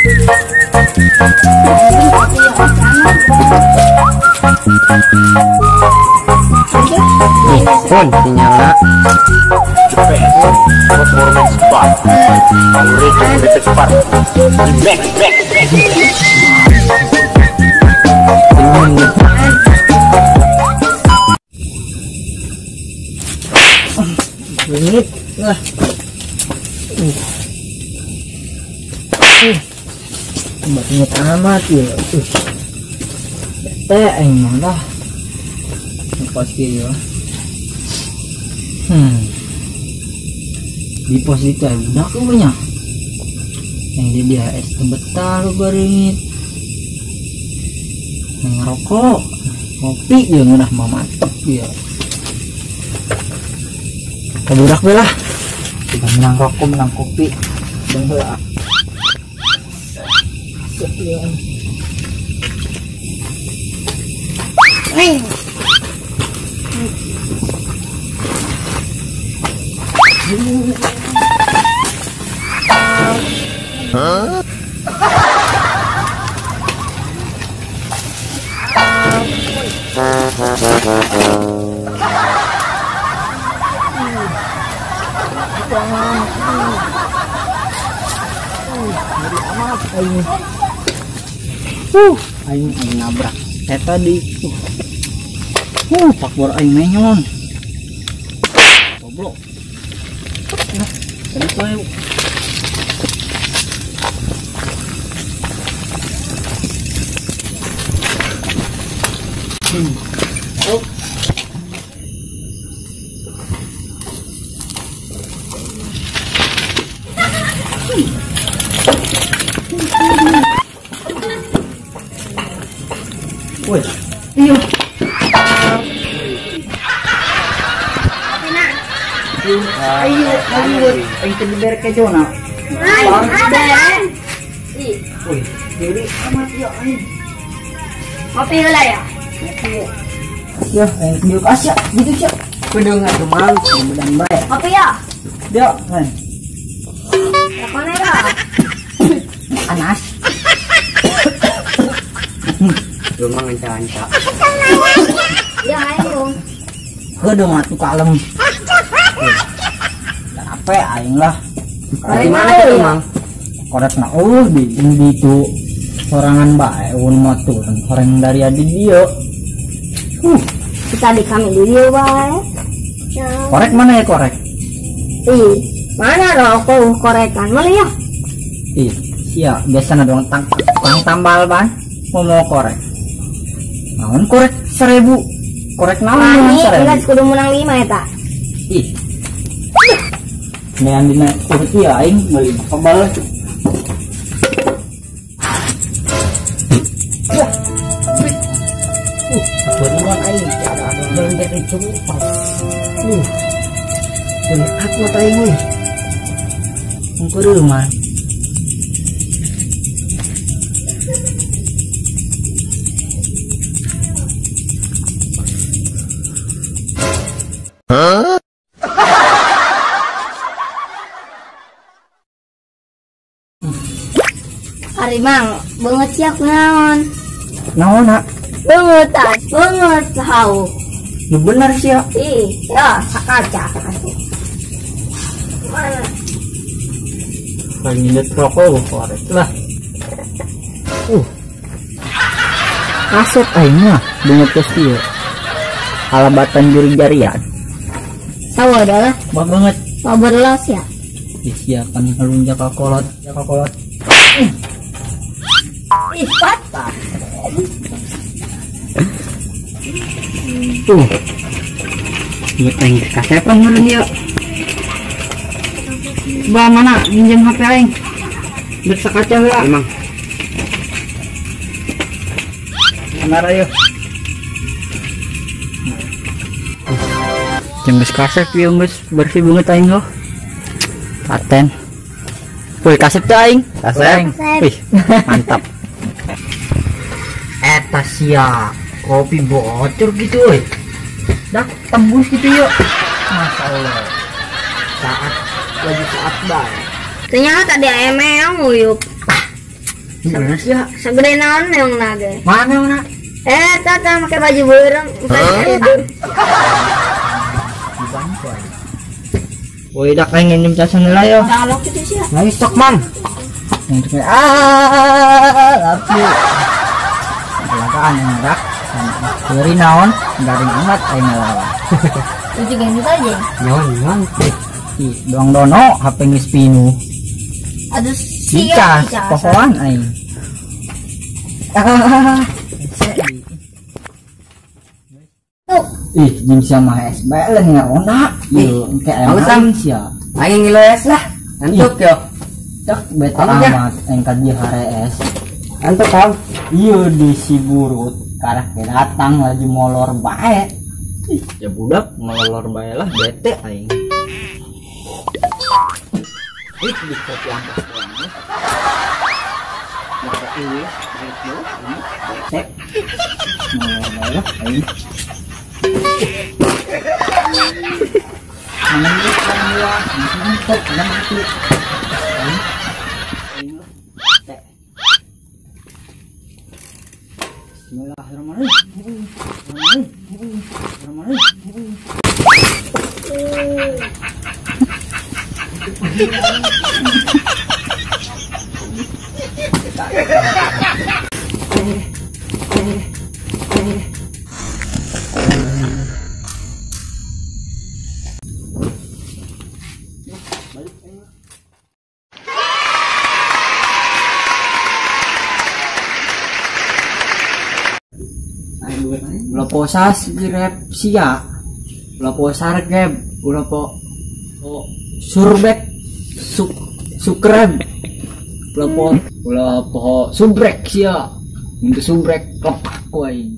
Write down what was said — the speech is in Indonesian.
Pun sinyalnya performance bar Regenerated bar back Bingit lah. Bingit amat ya. Bete aing mah dah. Pasti ya. Di pos itu udah aku punya. Yang dia es betal beringit. Ngerokok, kopi ya udah mantep ya. Kebudak belah. Kita menang rokok, menang kopi. Dan belah. Hah? Aing nabrak tadi. Pakbor aing menyon. Goblok. Tadi tuh ayo. Oh. Woi, iyo. Ayo, ayo terlibat ke zona. Woi, jadi amat ya ayo. Kopi lah ya. Ya, dia kasih gitu sih. Kudu ngadu mang, mudah baik. Kopi ya. Dia kan. Mana ya? Panas. Rumah nganca-nganca. Ya ayo. Kudu matu kalem. Apa aing lah. Di mana tuh, Mang? Korek na di itu sorangan bae un motu orang dari adi dia. Kita di kami dulu bae. Korek mana ya korek? Ih, mana rokok korekan boleh ya? Iya, biasa dong tang tambal ban mau korek. Naon korek 1000. Korek naon 1000? Enggak kudu menang 5 eta. Ih. Nean dina kurti aing meuli kebal. Beneran aing banyak itu pas. Ini aku aing nih. Engko rumah. Hah? Ari mang, banget siap naon. Naon nak? Banget tahu. Lu bener sih ya. Ya, sakaca. Mana? Paling lihat rokok korek lah. Aset aingnya banget pasti ya. Alabatan jari-jarian. Tahu adalah Banget. berlas ya. Disiapkan ngelunjak kakolot. Ih, patah. Iya aing kasepan ngeureun ieu. Coba mana pinjam HP aing. Bersakaca heula. Emang. Benar ayo. Geus kasep ieu geus bersih banget aing loh. Paten. Woi kasep teh aing. Kasep. Wih, mantap. Eta sia kopi bocor gitu euy. Dak tembus gitu yuk. Masya Allah. Saat baik. Ternyata tadi ayam nguyup. Ya. Segede naon yang naga. Mana mana? Tata pakai baju burung. Woi dak pengen nyem casan nilai yo. Kalau gitu sih. Lagi stok mam. Lapi. Lagaan yang dak. Dari naon garing amat aing ngalawan. Itu gitu aja. Nyon. Ih, doang dono HP geus pinu. Aduh Dicas pohoan aing. Tuh, Ih, jeung sia mah SBL nya ona. Ieu kayak emang sia. Aing ngiles lah. Antuk yo. Cak bete Kamu ya? amat engka di HRS. Antuk kau. Ieu di Siburut karek datang lagi molor bae. Ih, ya budak molor bae lah bete aing. Ih, di kopi angkat pulang. Maka ini, itu, ini, bete. Molor bae lah aing. Mana ini kan ya, ini kok jangan itu. Ulah posas grab sia. Ulah posar grab, ulah surbek sukreb. Ulah po subrek sia. Untuk subrek lepak ku aing.